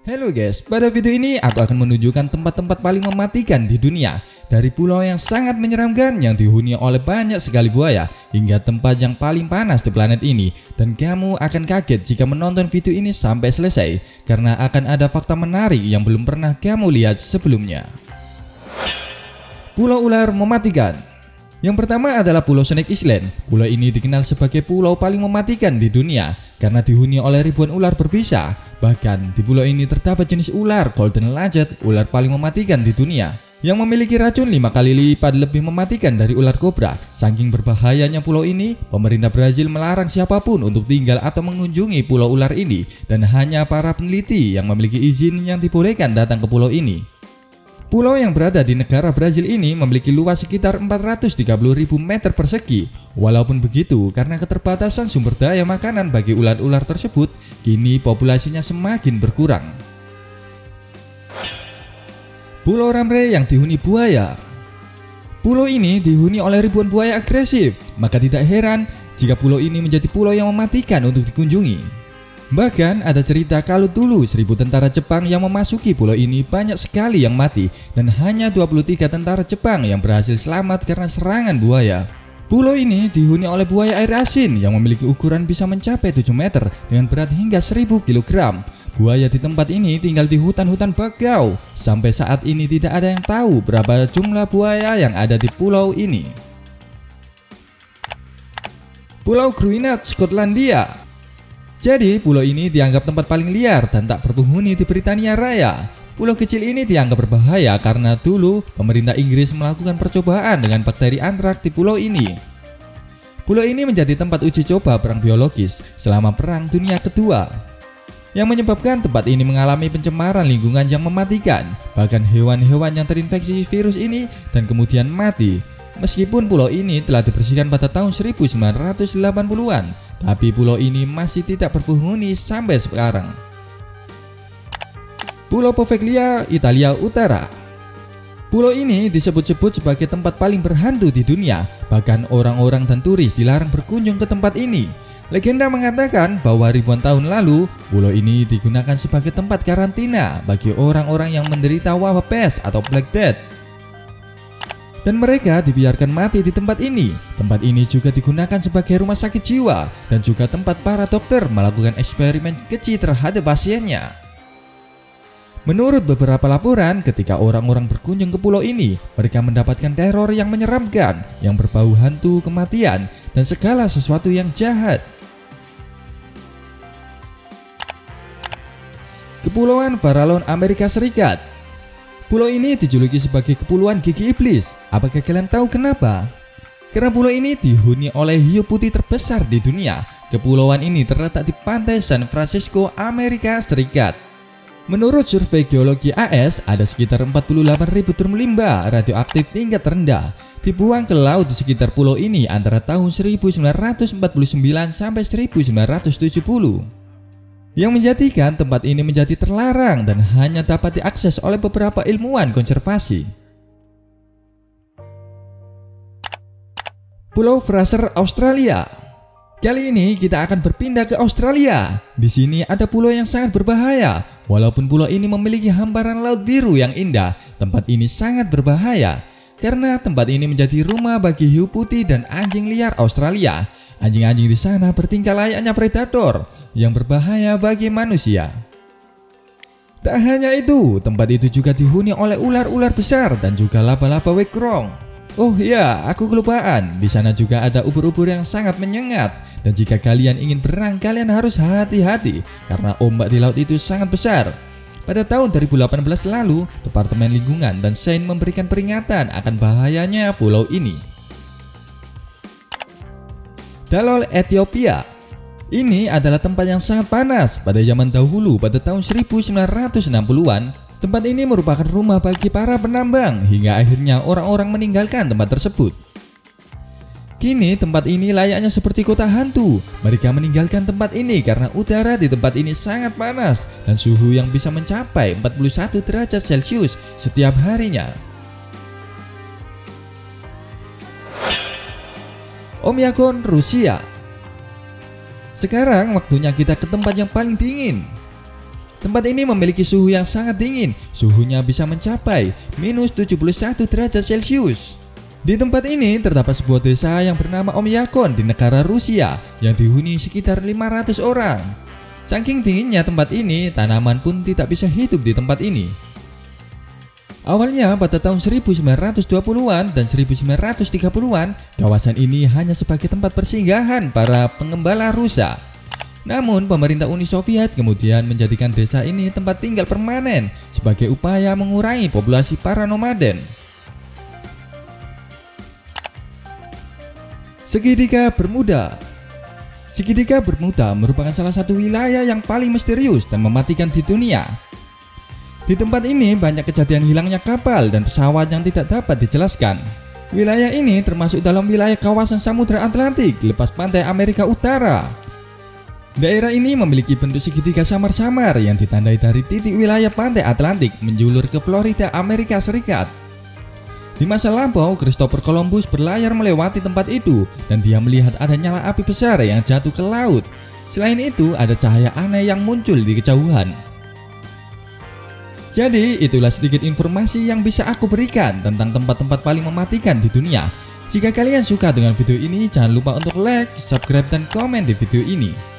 Halo guys, pada video ini aku akan menunjukkan tempat-tempat paling mematikan di dunia. Dari pulau yang sangat menyeramkan yang dihuni oleh banyak sekali buaya, hingga tempat yang paling panas di planet ini. Dan kamu akan kaget jika menonton video ini sampai selesai, karena akan ada fakta menarik yang belum pernah kamu lihat sebelumnya. Pulau ular mematikan. Yang pertama adalah Pulau Snake Island. Pulau ini dikenal sebagai pulau paling mematikan di dunia karena dihuni oleh ribuan ular berbisa. Bahkan di pulau ini terdapat jenis ular Golden Lizard, ular paling mematikan di dunia, yang memiliki racun 5 kali lipat lebih mematikan dari ular kobra. Saking berbahayanya pulau ini, pemerintah Brazil melarang siapapun untuk tinggal atau mengunjungi pulau ular ini, dan hanya para peneliti yang memiliki izin yang dibolehkan datang ke pulau ini. Pulau yang berada di negara Brazil ini memiliki luas sekitar 430.000 meter persegi. Walaupun begitu, karena keterbatasan sumber daya makanan bagi ular-ular tersebut, kini populasinya semakin berkurang. Pulau Ramrey yang dihuni buaya. Pulau ini dihuni oleh ribuan buaya agresif, maka tidak heran jika pulau ini menjadi pulau yang mematikan untuk dikunjungi. Bahkan ada cerita kalau dulu 1000 tentara Jepang yang memasuki pulau ini banyak sekali yang mati, dan hanya 23 tentara Jepang yang berhasil selamat karena serangan buaya. Pulau ini dihuni oleh buaya air asin yang memiliki ukuran bisa mencapai 7 meter dengan berat hingga 1000 kg. Buaya di tempat ini tinggal di hutan-hutan bakau. Sampai saat ini tidak ada yang tahu berapa jumlah buaya yang ada di pulau ini. Pulau Gruinard, Skotlandia. Jadi pulau ini dianggap tempat paling liar dan tak berpenghuni di Britania Raya. Pulau kecil ini dianggap berbahaya karena dulu pemerintah Inggris melakukan percobaan dengan bakteri antrak di pulau ini. Pulau ini menjadi tempat uji coba perang biologis selama Perang Dunia Kedua, yang menyebabkan tempat ini mengalami pencemaran lingkungan yang mematikan. Bahkan hewan-hewan yang terinfeksi virus ini dan kemudian mati. Meskipun pulau ini telah dibersihkan pada tahun 1980-an, tapi pulau ini masih tidak berpenghuni sampai sekarang. Pulau Poveglia, Italia Utara. Pulau ini disebut-sebut sebagai tempat paling berhantu di dunia. Bahkan orang-orang dan turis dilarang berkunjung ke tempat ini. Legenda mengatakan bahwa ribuan tahun lalu, pulau ini digunakan sebagai tempat karantina bagi orang-orang yang menderita wabah pes atau Black Death, dan mereka dibiarkan mati di tempat ini. Tempat ini juga digunakan sebagai rumah sakit jiwa dan juga tempat para dokter melakukan eksperimen keji terhadap pasiennya. Menurut beberapa laporan, ketika orang-orang berkunjung ke pulau ini, mereka mendapatkan teror yang menyeramkan, yang berbau hantu, kematian, dan segala sesuatu yang jahat. Kepulauan Farallon, Amerika Serikat. Pulau ini dijuluki sebagai Kepulauan Gigi Iblis. Apakah kalian tahu kenapa? Karena pulau ini dihuni oleh hiu putih terbesar di dunia. Kepulauan ini terletak di pantai San Francisco, Amerika Serikat. Menurut survei geologi AS, ada sekitar 48.000 drum limbah radioaktif tingkat rendah dibuang ke laut di sekitar pulau ini antara tahun 1949 sampai 1970. Yang menjadikan tempat ini menjadi terlarang dan hanya dapat diakses oleh beberapa ilmuwan konservasi. Pulau Fraser, Australia. Kali ini kita akan berpindah ke Australia. Di sini ada pulau yang sangat berbahaya. Walaupun pulau ini memiliki hamparan laut biru yang indah, tempat ini sangat berbahaya karena tempat ini menjadi rumah bagi hiu putih dan anjing liar Australia. Anjing-anjing di sana bertingkah layaknya predator yang berbahaya bagi manusia. Tak hanya itu, tempat itu juga dihuni oleh ular-ular besar dan juga laba-laba wekrong. Oh ya, aku kelupaan. Di sana juga ada ubur-ubur yang sangat menyengat. Dan jika kalian ingin berenang, kalian harus hati-hati karena ombak di laut itu sangat besar. Pada tahun 2018 lalu, Departemen Lingkungan dan Sains memberikan peringatan akan bahayanya pulau ini. Dalol, Ethiopia. Ini adalah tempat yang sangat panas pada zaman dahulu. Pada tahun 1960-an, tempat ini merupakan rumah bagi para penambang hingga akhirnya orang-orang meninggalkan tempat tersebut. Kini tempat ini layaknya seperti kota hantu. Mereka meninggalkan tempat ini karena udara di tempat ini sangat panas dan suhu yang bisa mencapai 41 derajat Celcius setiap harinya. Oymyakon, Rusia. Sekarang waktunya kita ke tempat yang paling dingin. Tempat ini memiliki suhu yang sangat dingin, suhunya bisa mencapai minus 71 derajat Celcius. Di tempat ini terdapat sebuah desa yang bernama Oymyakon di negara Rusia yang dihuni sekitar 500 orang. Saking dinginnya tempat ini, tanaman pun tidak bisa hidup di tempat ini. Awalnya pada tahun 1920-an dan 1930-an, kawasan ini hanya sebagai tempat persinggahan para pengembala rusa. Namun pemerintah Uni Soviet kemudian menjadikan desa ini tempat tinggal permanen sebagai upaya mengurangi populasi para nomaden. Segitiga Bermuda. Segitiga Bermuda merupakan salah satu wilayah yang paling misterius dan mematikan di dunia. Di tempat ini banyak kejadian hilangnya kapal dan pesawat yang tidak dapat dijelaskan. Wilayah ini termasuk dalam wilayah kawasan Samudra Atlantik lepas pantai Amerika Utara. Daerah ini memiliki bentuk segitiga samar-samar yang ditandai dari titik wilayah pantai Atlantik menjulur ke Florida, Amerika Serikat. Di masa lampau, Christopher Columbus berlayar melewati tempat itu dan dia melihat ada nyala api besar yang jatuh ke laut. Selain itu, ada cahaya aneh yang muncul di kejauhan. Jadi, itulah sedikit informasi yang bisa aku berikan tentang tempat-tempat paling mematikan di dunia. Jika kalian suka dengan video ini, jangan lupa untuk like, subscribe, dan komen di video ini.